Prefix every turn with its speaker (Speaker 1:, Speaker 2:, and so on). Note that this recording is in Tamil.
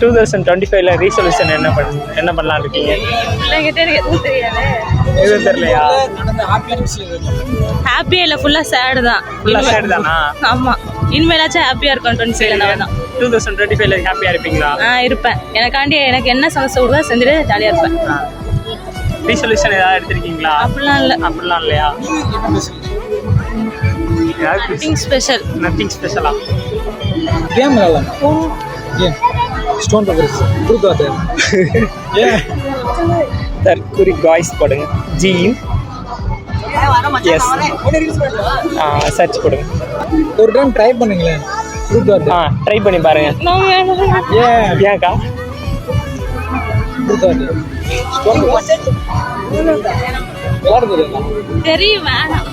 Speaker 1: 2025ல ரீசொல்யூஷன் என்ன பண்ணலாம் இருக்கீங்க? எதுவும் தெரியலையா?
Speaker 2: ஹாப்பியா இல்ல ஃபுல்லா சேட் தான்.
Speaker 1: ஃபுல்லா சேட் தானா?
Speaker 2: ஆமா, இனிமேலாச்சும் ஹாப்பியா இருக்கும்.
Speaker 1: 2025ல ஹாப்பியா இருப்பீங்களா?
Speaker 2: இருப்பேன். எனக்கு என்ன சமஸ்தை விடுதோ செஞ்சுட்டு ஜாலியா இருப்பேன்.
Speaker 1: ரீசொல்யூஷன் ஏதாவது எடுத்திருக்கீங்களா?
Speaker 2: அப்படிலாம்
Speaker 1: இல்லையா?
Speaker 2: Nothing special.
Speaker 1: நத்திங் ஸ்பெஷலா?
Speaker 3: கேம் விளையாடலாம். கேம் ஸ்டோன் பேப்பர்ஸ் குடுக்காத.
Speaker 1: தற்குறி காய்ஸ் போடுங்க. ஜி எஸ் சர்ச் போடுங்க.
Speaker 3: ஒரு டைம் ட்ரை பண்ணுங்களேன். குடுக்காத.
Speaker 1: ட்ரை பண்ணி பாருங்க. ஏன்க்கா?
Speaker 3: குடுக்காத. ஸ்டோன் பேப்பர்ஸ் விளையாடுறது
Speaker 2: தெரியும் வேணாம்.